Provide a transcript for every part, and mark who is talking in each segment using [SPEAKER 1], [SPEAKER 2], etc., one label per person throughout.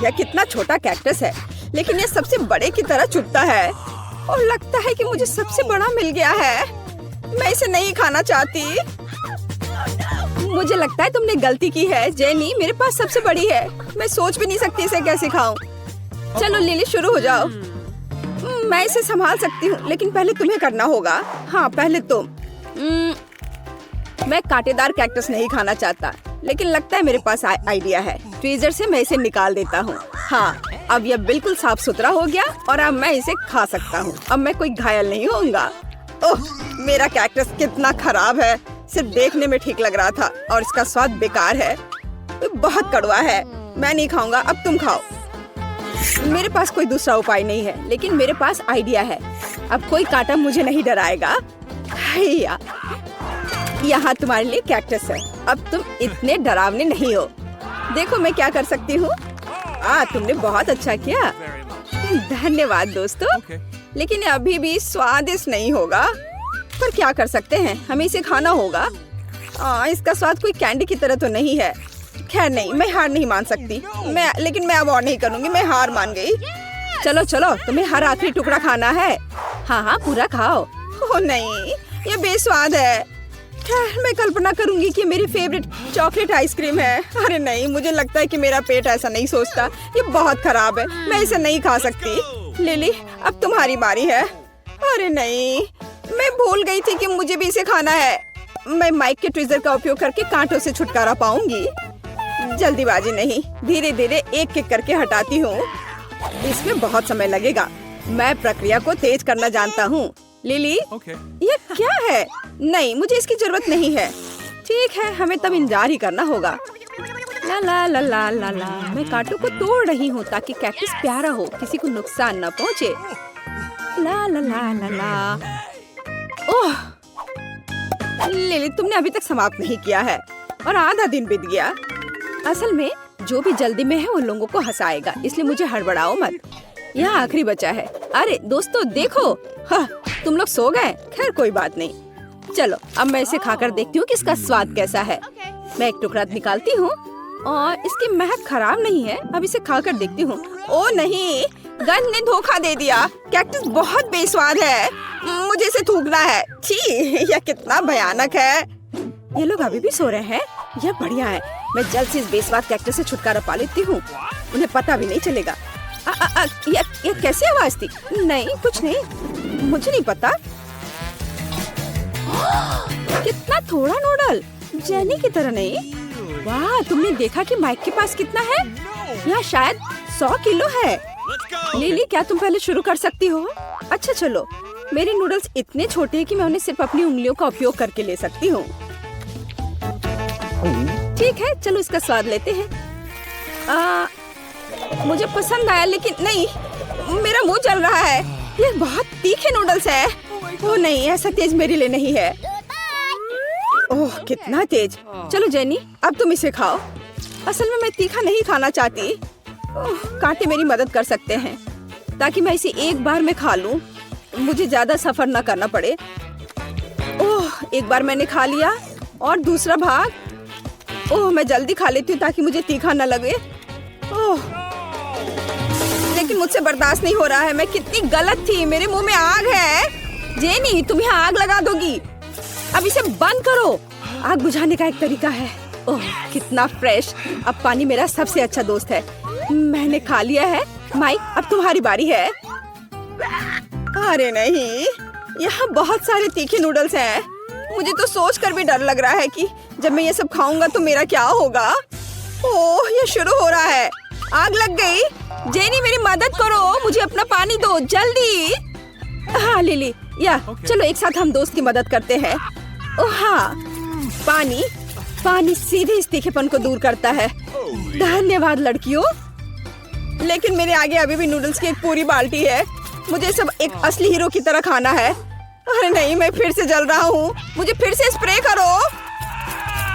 [SPEAKER 1] यह कितना छोटा कैक्टस है, लेकिन यह सबसे बड़े की तरह चुभता है और लगता है कि मुझे सबसे बड़ा मिल गया है। मैं इसे नहीं खाना चाहती। मुझे लगता है तुमने गलती की है जेनी, मेरे पास सबसे बड़ी है। मैं सोच भी नहीं सकती इसे कैसे खाऊं। चलो लिली शुरू हो जाओ। मैं इसे संभाल सकती हूँ, लेकिन पहले तुम्हें करना होगा। हाँ पहले तुम। मैं कांटेदार कैक्टस नहीं खाना चाहता, लेकिन लगता है मेरे पास आइडिया है। फ्रीजर से मैं इसे निकाल देता हूँ। हाँ अब यह बिल्कुल साफ सुथरा हो गया और अब मैं इसे खा सकता हूँ। अब मैं कोई घायल नहीं होऊंगा। ओह मेरा कैक्टस कितना खराब है। सिर्फ देखने में ठीक लग रहा था और इसका स्वाद बेकार है। बहुत कड़वा है। मैं नहीं खाऊंगा, अब तुम खाओ। मेरे पास कोई दूसरा उपाय नहीं है, लेकिन मेरे पास आइडिया है। अब कोई कांटा मुझे नहीं डराएगा। यहाँ तुम्हारे लिए कैक्टस है। अब तुम इतने डरावने नहीं हो। देखो मैं क्या कर सकती हूँ। तुमने बहुत अच्छा किया। धन्यवाद दोस्तों। लेकिन अभी भी स्वादिष्ट नहीं होगा, पर क्या कर सकते हैं, हमें इसे खाना होगा। इसका स्वाद कोई कैंडी की तरह तो नहीं है। खैर नहीं, मैं हार नहीं मान सकती। लेकिन मैं अब और नहीं करूँगी। मैं हार मान गई। चलो चलो, तुम्हें हर आखिरी टुकड़ा खाना है। हाँ हाँ पूरा खाओ। ओह नहीं, ये बेस्वाद है। खैर मैं कल्पना करूंगी कि मेरी फेवरेट चॉकलेट आइसक्रीम है। अरे नहीं, मुझे लगता है कि मेरा पेट ऐसा नहीं सोचता। ये बहुत खराब है, मैं इसे नहीं खा सकती। लिली अब तुम्हारी बारी है। अरे नहीं, मैं भूल गई थी कि मुझे भी इसे खाना है। मैं माइक के ट्विज़र का उपयोग करके कांटों से छुटकारा पाऊंगी। जल्दीबाजी नहीं, धीरे धीरे एक एक करके हटाती हूँ। इसमें बहुत समय लगेगा। मैं प्रक्रिया को तेज करना जानता हूँ। लिली ये क्या है? नहीं, मुझे इसकी जरूरत नहीं है। ठीक है, हमें तब इंतजार ही करना होगा। ला ला ला ला ला ला। मैं कांटों को तोड़ रही हूँ ताकि कैक्टस प्यारा हो, किसी को नुकसान न पहुँचे। ला ला ला ला ला। ओह लिली, तुमने अभी तक समाप्त नहीं किया है और आधा दिन बीत गया। असल में जो भी जल्दी में है वो लोगों को हंसाएगा, इसलिए मुझे हड़बड़ाओ मत। यह आखिरी बचा है। अरे दोस्तों देखो, हाँ, तुम लोग सो गए। खैर कोई बात नहीं। चलो अब मैं इसे खाकर देखती हूँ कि इसका स्वाद कैसा है। मैं एक टुकड़ा निकालती हूँ और इसकी महक खराब नहीं है। अब इसे खाकर देखती हूँ। ओ नहीं, गंध ने धोखा दे दिया। कैक्टस बहुत बेस्वाद है। मुझे इसे थूकना है। छी, यह कितना भयानक है। ये लोग अभी भी सो रहे हैं। यह बढ़िया है। मैं जल्द से इस बेस्वाद कैक्टस से छुटकारा पा लेती हूँ। उन्हें पता भी नहीं चलेगा। ये कैसी आवाज थी? नहीं कुछ नहीं, मुझे नहीं पता। कितना थोड़ा नूडल, जेनी की तरह नहीं। वाह, तुमने देखा कि माइक के पास कितना है? यहाँ शायद 100 किलो है। लिली क्या तुम पहले शुरू कर सकती हो? अच्छा चलो, मेरे नूडल्स इतने छोटे हैं कि मैं उन्हें सिर्फ अपनी उंगलियों का उपयोग करके ले सकती हूँ। ठीक है, चलो इसका स्वाद लेते हैं। मुझे पसंद आया, लेकिन नहीं, मेरा मुंह जल रहा है। ये बहुत तीखे नूडल्स है। ओह नहीं, ऐसा तेज मेरे लिए नहीं है। ओह कितना तेज। चलो जेनी, अब तुम इसे खाओ। असल में मैं तीखा नहीं खाना चाहती। ओह, कांटे मेरी मदद कर सकते हैं ताकि मैं इसे एक बार में खा लूं। मुझे ज्यादा सफर न करना पड़े। ओह, एक बार मैंने खा लिया और दूसरा भाग। ओह, मैं जल्दी खा लेती हूँ ताकि मुझे तीखा न लगे। ओह, लेकिन मुझसे बर्दाश्त नहीं हो रहा है। मैं कितनी गलत थी। मेरे मुंह में आग है। जेनी, तुम यहाँ आग लगा दोगी। अब इसे बंद करो। आग बुझाने का एक तरीका है। ओह कितना फ्रेश। अब पानी मेरा सबसे अच्छा दोस्त है। मैंने खा लिया है। माइक, अब तुम्हारी बारी है। अरे नहीं, यहाँ बहुत सारे तीखे नूडल्स हैं। मुझे तो सोच कर भी डर लग रहा है कि जब मैं ये सब खाऊंगा तो मेरा क्या होगा। ओह, ये शुरू हो रहा है। आग लग गई। जेनी मेरी मदद करो, मुझे अपना पानी दो जल्दी। हाँ लिली, या चलो एक साथ हम दोस्त की मदद करते हैं। ओह हाँ, पानी पानी सीधे इस तीखेपन को दूर करता है। धन्यवाद लड़कियों। लेकिन मेरे आगे अभी भी नूडल्स की एक पूरी बाल्टी है। मुझे सब एक असली हीरो की तरह खाना है। अरे नहीं, मैं फिर से जल रहा हूँ। मुझे फिर से स्प्रे करो।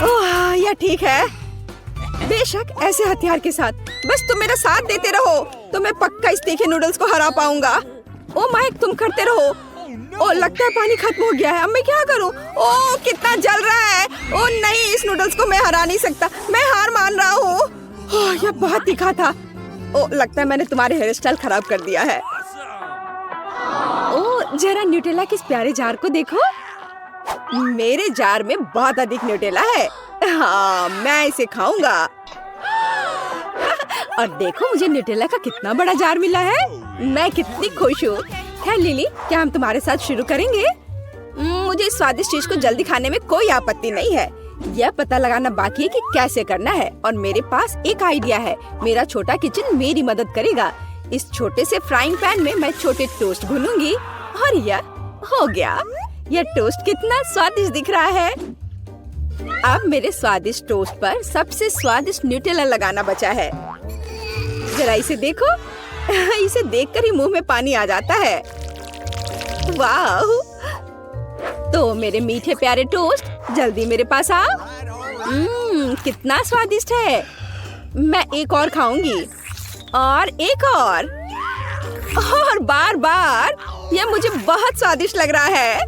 [SPEAKER 1] ओह यह ठीक है। बेशक ऐसे हथियार के साथ बस तुम मेरा साथ देते रहो तो मैं पक्का इस तीखे नूडल्स को हरा पाऊंगा। ओ माइक, तुम करते रहो। ओ लगता है पानी खत्म हो गया है। अब मैं क्या करूं? ओ कितना जल रहा है। ओ नहीं, इस नूडल्स को मैं हरा नहीं सकता। मैं हार मान रहा हूँ। यह बहुत तीखा था। ओ, लगता है मैंने तुम्हारे हेयर स्टाइल खराब कर दिया है। ओ, जरा न्यूटेला के इस प्यारे जार को देखो। मेरे जार में बहुत अधिक न्यूटेला है। हाँ, मैं इसे खाऊंगा। और देखो मुझे न्यूटेला का कितना बड़ा जार मिला है। मैं कितनी खुश हूँ। खैर लिली, क्या हम तुम्हारे साथ शुरू करेंगे? मुझे इस स्वादिष्ट चीज को जल्दी खाने में कोई आपत्ति नहीं है। यह पता लगाना बाकी है कि कैसे करना है, और मेरे पास एक आइडिया है। मेरा छोटा किचन मेरी मदद करेगा। इस छोटे से फ्राइंग पैन में मैं छोटे टोस्ट भूनूंगी और यह हो गया। यह टोस्ट कितना स्वादिष्ट दिख रहा है। अब मेरे स्वादिष्ट टोस्ट पर सबसे स्वादिष्ट न्यूटेला लगाना बचा है। जरा इसे देखो। इसे देखकर ही मुंह में पानी आ जाता है। वाह! तो मेरे मीठे प्यारे टोस्ट, जल्दी मेरे पास आओ। कितना स्वादिष्ट है। मैं एक और खाऊंगी, और एक और बार बार। यह मुझे बहुत स्वादिष्ट लग रहा है।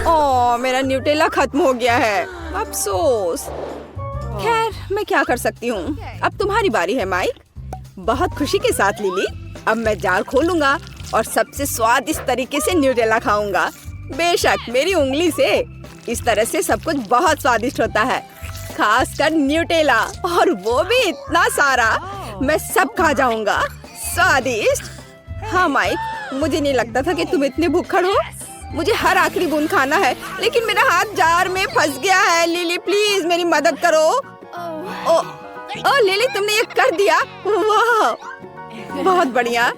[SPEAKER 1] ओह, मेरा न्यूटेला खत्म हो गया है। अफसोस। खैर, मैं क्या कर सकती हूँ। अब तुम्हारी बारी है माइक। बहुत खुशी के साथ लिली। अब मैं जार खोलूंगा और सबसे स्वादिष्ट तरीके से न्यूटेला खाऊंगा। बेशक मेरी उंगली से। इस तरह से सब कुछ बहुत स्वादिष्ट होता है, खासकर न्यूटेला, और वो भी इतना सारा। मैं सब खा जाऊंगा। स्वादिष्ट। हाँ माइक, मुझे नहीं लगता था कि तुम इतने भूखड़ हो। मुझे हर आखिरी बूंद खाना है, लेकिन मेरा हाथ जार में फंस गया है। लिली प्लीज मेरी मदद करो। ओ लिली, तुमने ये कर दिया। वाह, बहुत बढ़िया।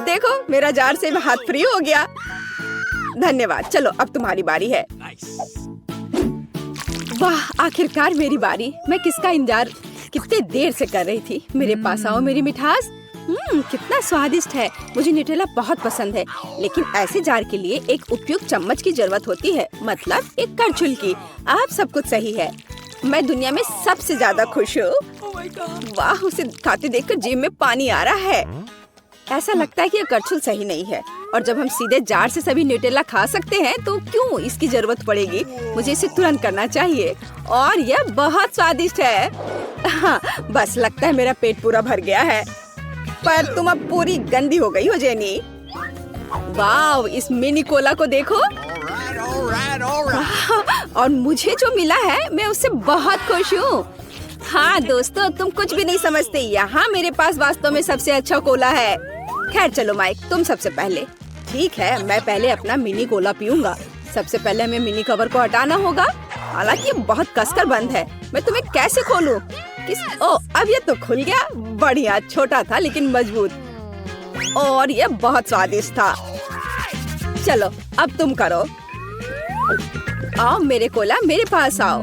[SPEAKER 1] देखो मेरा जार से हाथ फ्री हो गया। धन्यवाद। चलो अब तुम्हारी बारी है। वाह, आखिरकार मेरी बारी। मैं किसका इंतजार कितने देर से कर रही थी। मेरे पास आओ मेरी मिठास। कितना स्वादिष्ट है। मुझे न्यूटेला बहुत पसंद है, लेकिन ऐसे जार के लिए एक उपयुक्त चम्मच की जरूरत होती है, मतलब एक करछुल की। आप सब कुछ सही है। मैं दुनिया में सबसे ज्यादा खुश हूँ। वाह, उसे खाते देखकर जीभ में पानी आ रहा है। ऐसा लगता है कि यह करछुल सही नहीं है, और जब हम सीधे जार से सभी न्यूटेला खा सकते हैं तो क्यों इसकी जरूरत पड़ेगी। मुझे इसे तुरंत करना चाहिए, और यह बहुत स्वादिष्ट है। हाँ, बस लगता है मेरा पेट पूरा भर गया है। पर तुम अब पूरी गंदी हो गई हो जेनी। वाह, इस मिनी कोला को देखो। और मुझे जो मिला है मैं उससे बहुत खुश हूँ। हाँ दोस्तों, तुम कुछ भी नहीं समझते। यहाँ मेरे पास वास्तव में सबसे अच्छा कोला है। खैर चलो माइक, तुम सबसे पहले। ठीक है, मैं पहले अपना मिनी कोला पीऊंगा। सबसे पहले हमें मिनी कवर को हटाना होगा। हालांकि ये बहुत कसकर बंद है। मैं तुम्हें कैसे खोलूं? अब ये तो खुल गया। बढ़िया, छोटा था लेकिन मजबूत, और ये बहुत स्वादिष्ट था। चलो अब तुम करो। आओ मेरे कोला, मेरे पास आओ।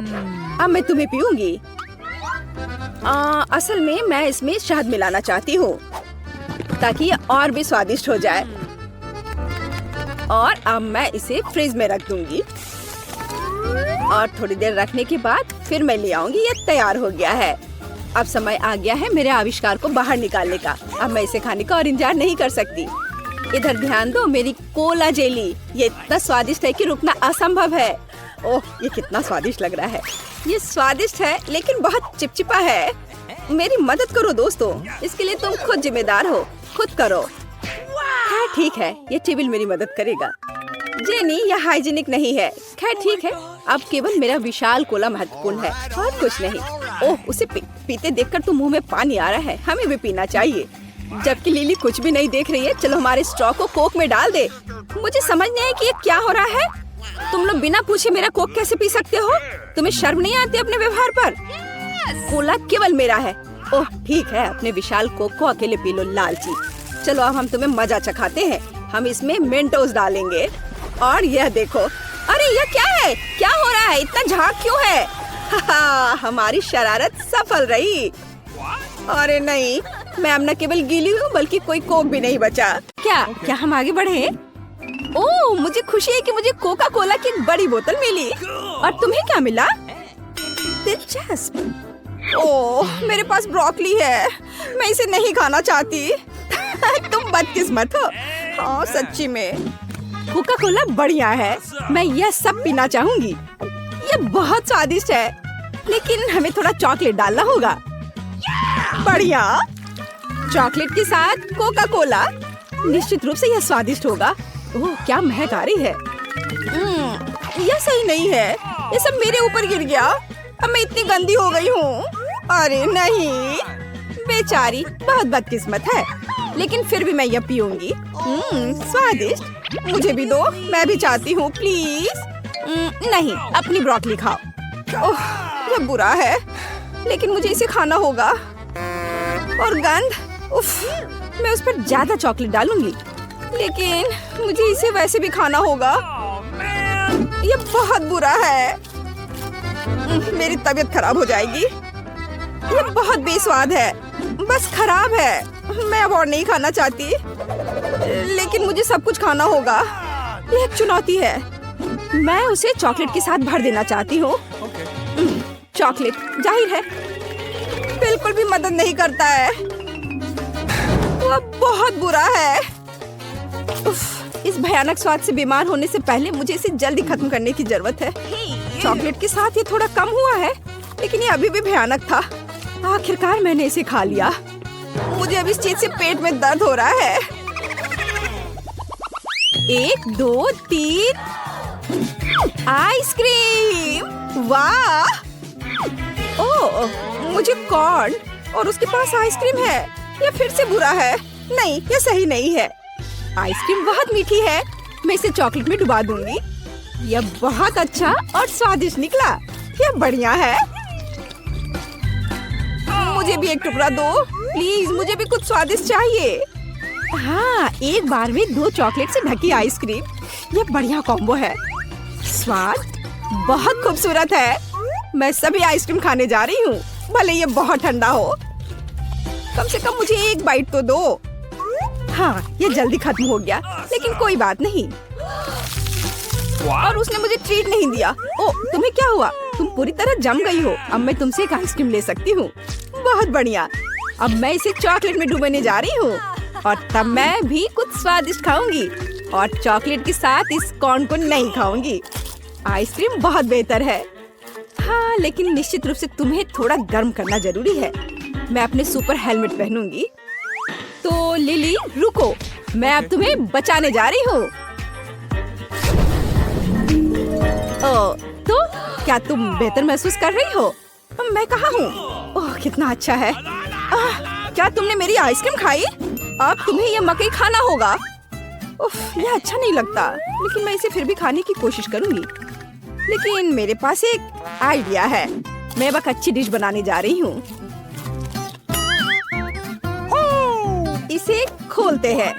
[SPEAKER 1] अब मैं तुम्हें पीऊंगी। असल में मैं इसमें शहद मिलाना चाहती हूँ, ताकि ये और भी स्वादिष्ट हो जाए। और अब मैं इसे फ्रिज में रख दूंगी, और थोड़ी देर रखने के बाद फिर मैं ले आऊंगी। ये तैयार हो गया है। अब समय आ गया है मेरे आविष्कार को बाहर निकालने का। अब मैं इसे खाने का और इंतजार नहीं कर सकती। इधर ध्यान दो, मेरी कोला जेली। ये इतना स्वादिष्ट है कि रुकना असंभव है। ओह, ये कितना स्वादिष्ट लग रहा है। ये स्वादिष्ट है लेकिन बहुत चिपचिपा है। मेरी मदद करो दोस्तों, इसके लिए तुम खुद जिम्मेदार हो। खुद करो। हाँ ठीक है, ये टेबल मेरी मदद करेगा। जेनी, यह हाइजीनिक नहीं है। खैर ठीक है, अब केवल मेरा विशाल कोला महत्वपूर्ण है और कुछ नहीं। ओह, उसे पीते देखकर तो मुंह में पानी आ रहा है। हमें भी पीना चाहिए। जबकि लिली कुछ भी नहीं देख रही है। चलो हमारे स्ट्रॉ को कोक में डाल दे। मुझे समझ नहीं है कि ये क्या हो रहा है। तुम लोग बिना पूछे मेरा कोक कैसे पी सकते हो? तुम्हें शर्म नहीं आती अपने व्यवहार पर? कोला केवल मेरा है। ओह ठीक है, अपने विशाल कोक को अकेले पी लो लालची। चलो अब हम तुम्हें मजा चखाते हैं। हम इसमें मेंटोस डालेंगे, और यह देखो। अरे यह क्या है? क्या हो रहा है? इतना झाग क्यों है? हमारी शरारत सफल रही। अरे नहीं, मैं अब न केवल गीली हूँ बल्कि कोई कोक भी नहीं बचा। क्या हम आगे बढ़े? ओह, मुझे खुशी है कि मुझे कोका कोला की एक बड़ी बोतल मिली। और तुम्हें क्या मिला? दिलचस्प। ओह, मेरे पास ब्रोकली है। मैं इसे नहीं खाना चाहती। तुम बदकिस्मत हो। हाँ सच्ची में। कोका कोला बढ़िया है। मैं यह सब पीना चाहूंगी। यह बहुत स्वादिष्ट है, लेकिन हमें थोड़ा चॉकलेट डालना होगा। बढ़िया। चॉकलेट के साथ कोका कोला। निश्चित रूप से यह स्वादिष्ट होगा। ओह, क्या महक आ रही है। यह सही नहीं है। ये सब मेरे ऊपर गिर गया। अब मैं इतनी गंदी हो गई हूँ। अरे नहीं, बेचारी, बहुत बदकिस्मत है। लेकिन फिर भी मैं यह पीऊंगी। स्वादिष्ट। मुझे भी दो, मैं भी चाहती हूँ, प्लीज। नहीं, अपनी ब्रोकली खाओ। ओह, यह बुरा है, लेकिन मुझे इसे खाना होगा। और गंध, उफ, मैं उस पर ज्यादा चॉकलेट डालूंगी, लेकिन मुझे इसे वैसे भी खाना होगा। यह बहुत बुरा है। मेरी तबीयत खराब हो जाएगी। यह बहुत बेस्वाद है, बस खराब है। मैं अब और नहीं खाना चाहती, लेकिन मुझे सब कुछ खाना होगा। यह एक चुनौती है। मैं उसे चॉकलेट के साथ भर देना चाहती हूँ। चॉकलेट, जाहिर है, बिल्कुल भी मदद नहीं करता है। वह बहुत बुरा है। उफ, इस भयानक स्वाद से बीमार होने से पहले मुझे इसे जल्दी खत्म करने की जरूरत है। चॉकलेट के साथ ये थोड़ा कम हुआ है, लेकिन ये अभी भी भयानक था। आखिरकार मैंने इसे खा लिया। मुझे अब इस चीज से पेट में दर्द हो रहा है। 1 2 3 आइसक्रीम। वाह! ओह, मुझे कॉर्न और उसके पास आइसक्रीम है। यह फिर से बुरा है। नहीं, यह सही नहीं है। आइसक्रीम बहुत मीठी है। मैं इसे चॉकलेट में डुबा दूंगी। यह बहुत अच्छा और स्वादिष्ट निकला। यह बढ़िया है। मुझे भी एक टुकड़ा दो, प्लीज। मुझे भी कुछ स्वादिष्ट चाहिए। हाँ, एक बार में 2 चॉकलेट से ढकी आइसक्रीम। यह बढ़िया कॉम्बो है। स्वाद बहुत खूबसूरत है। मैं सभी आइसक्रीम खाने जा रही हूँ, भले ये बहुत ठंडा हो। कम से कम मुझे एक बाइट तो दो। हाँ, ये जल्दी खत्म हो गया, लेकिन कोई बात नहीं। और उसने मुझे ट्रीट नहीं दिया। ओ, तुम्हें क्या हुआ? तुम पूरी तरह जम गई हो। अब मैं तुमसे एक आइसक्रीम ले सकती हूँ। बहुत बढ़िया। अब मैं इसे चॉकलेट में डुबाने जा रही हूँ, और तब मैं भी कुछ स्वादिष्ट खाऊंगी। और चॉकलेट के साथ इस कॉर्न को नहीं खाऊंगी। आइसक्रीम बहुत बेहतर है। हाँ, लेकिन निश्चित रूप से तुम्हें थोड़ा गर्म करना जरूरी है। मैं अपने सुपर हेलमेट पहनूंगी। तो लिली, रुको, मैं अब तुम्हें बचाने जा रही हूँ। तो क्या तुम बेहतर महसूस कर रही हो? मैं कहाँ हूँ? ओह, कितना अच्छा है। क्या तुमने मेरी आइसक्रीम खाई? अब तुम्हें यह मकई खाना होगा। उफ, यह अच्छा नहीं लगता, लेकिन मैं इसे फिर भी खाने की कोशिश करूंगी। लेकिन मेरे पास एक आइडिया है। मैं एक अच्छी डिश बनाने जा रही हूँ। इसे खोलते हैं।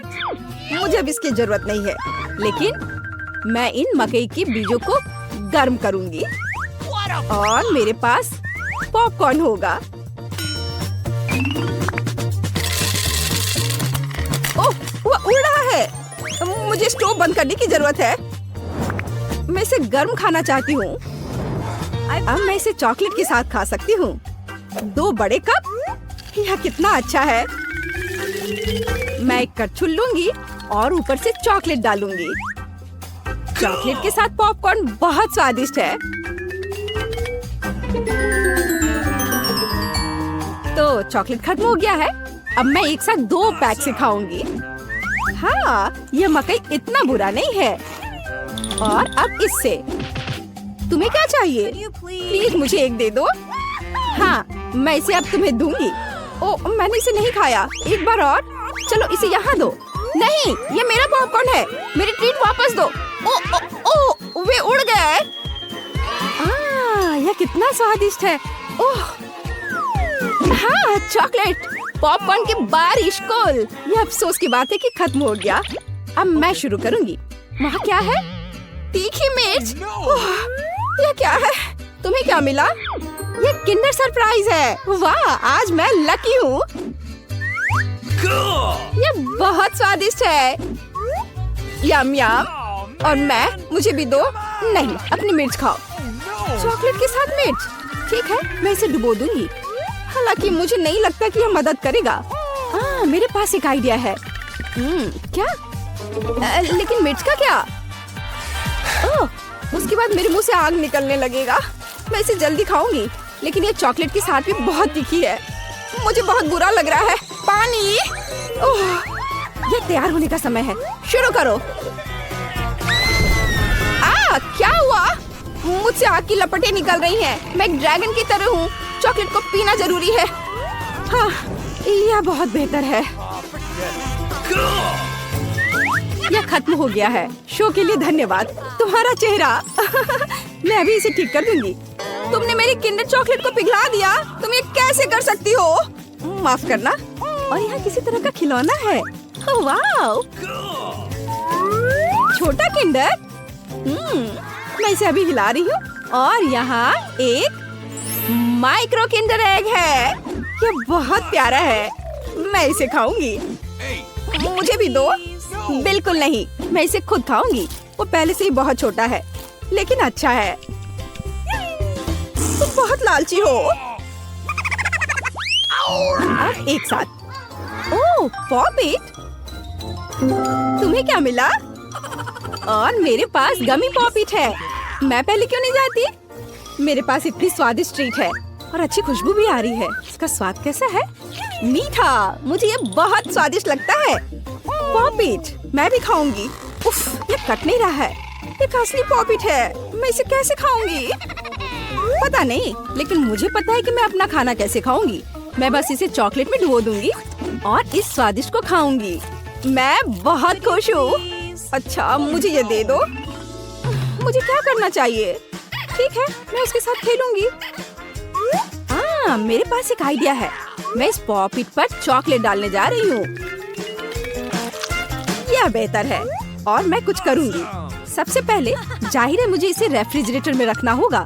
[SPEAKER 1] मुझे अब इसकी जरूरत नहीं है, लेकिन मैं इन मकई के बीजों को गर्म करूंगी और मेरे पास पॉपकॉर्न होगा। ओह, वह उड़ रहा है। मुझे स्टोव बंद करने की जरूरत है। मैं इसे गर्म खाना चाहती हूँ। अब मैं इसे चॉकलेट के साथ खा सकती हूँ। 2 बड़े कप। यह कितना अच्छा है। मैं एक करछुल लूंगी और ऊपर से चॉकलेट डालूंगी। चॉकलेट के साथ पॉपकॉर्न बहुत स्वादिष्ट है। तो चॉकलेट खत्म हो गया है। अब मैं एक साथ 2 पैक से खाऊंगी। हाँ, यह मकई इतना बुरा नहीं है। और अब इससे तुम्हें क्या चाहिए? प्लीज मुझे एक दे दो। हाँ, मैं इसे अब तुम्हें दूंगी। ओ, मैंने इसे नहीं खाया। एक बार और। चलो इसे यहाँ दो। नहीं, ये मेरा पॉपकॉर्न है। मेरी ट्रीट वापस दो। ओ, ओ, ओ, वे उड़ गए। यह कितना स्वादिष्ट है। ओह, हाँ, चॉकलेट पॉपकॉर्न की बारिश। कोल, यह अफसोस की बात है कि खत्म हो गया। अब मैं शुरू करूंगी। वहाँ क्या है? तीखी मिर्च। यह क्या है? तुम्हें क्या मिला? ये किंडर सरप्राइज है। वाह, आज मैं लकी हूँ। ये बहुत स्वादिष्ट है। यम यम। और मुझे भी दो। नहीं, अपनी मिर्च खाओ। चॉकलेट के साथ मिर्च। ठीक है, मैं इसे डुबो दूंगी। हालांकि मुझे नहीं लगता कि यह मदद करेगा। मेरे पास एक आइडिया है। क्या? लेकिन मिर्च का क्या? ओह, उसके बाद मेरे मुंह से आग निकलने लगेगा। मैं इसे जल्दी खाऊंगी, लेकिन ये चॉकलेट के साथ भी बहुत तीखी है। मुझे बहुत बुरा लग रहा है। पानी। ओह, ये तैयार होने का समय है। शुरू करो। क्या हुआ? मुझसे आग की लपटें निकल रही हैं। मैं एक ड्रैगन की तरह हूँ। चॉकलेट को पीना जरूरी है। हाँ, यह बहुत बेहतर है। यह खत्म हो गया है। शो के लिए धन्यवाद। तुम्हारा चेहरा मैं अभी इसे ठीक कर दूंगी। तुमने मेरी किंडर चॉकलेट को पिघला दिया। तुम ये कैसे कर सकती हो? माफ करना। और यहाँ किसी तरह का खिलौना है। वाह, छोटा किंडर। मैं इसे अभी हिला रही हूँ और यहाँ एक माइक्रो किंडर एग है। ये बहुत प्यारा है। मैं इसे खाऊंगी। मुझे भी दो। बिल्कुल नहीं, मैं इसे खुद खाऊंगी। वो पहले से ही बहुत छोटा है, लेकिन अच्छा है। तुम बहुत लालची हो। अब एक साथ। ओह, पॉपिट। तुम्हें क्या मिला? और मेरे पास गमी पॉपिट है। मैं पहले क्यों नहीं जाती? मेरे पास इतनी स्वादिष्ट ट्रीट है और अच्छी खुशबू भी आ रही है। इसका स्वाद कैसा है? मीठा। मुझे ये बहुत स्वादिष्ट लगता है। पॉपिट मैं भी खाऊंगी। उफ, ये कट नहीं रहा है। ये असली पॉपिट है। मैं इसे कैसे खाऊंगी? पता नहीं, लेकिन मुझे पता है कि मैं अपना खाना कैसे खाऊंगी। मैं बस इसे चॉकलेट में डुबो दूंगी और इस स्वादिष्ट को खाऊंगी। मैं बहुत खुश हूँ। अच्छा, मुझे ये दे दो। मुझे क्या करना चाहिए? ठीक है, मैं उसके साथ खेलूंगी। मेरे पास एक आइडिया है। मैं इस पॉपिट पर चॉकलेट डालने जा रही हूँ। यह बेहतर है और मैं कुछ करूंगी। सबसे पहले जाहिर है मुझे इसे रेफ्रिजरेटर में रखना होगा।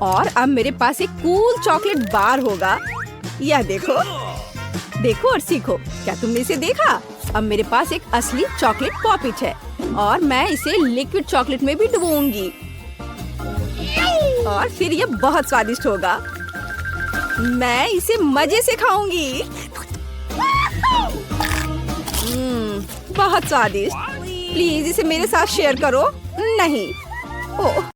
[SPEAKER 1] और अब मेरे पास एक कूल चॉकलेट बार होगा। यह देखो, देखो और सीखो। क्या तुमने इसे देखा? अब मेरे पास एक असली चॉकलेट पॉपिट है और मैं इसे लिक्विड चॉकलेट में भी डुबोऊंगी और फिर ये बहुत स्वादिष्ट होगा। मैं इसे मजे से खाऊंगी। बहुत स्वादिष्ट। प्लीज इसे मेरे साथ शेयर करो। नहीं। ओह।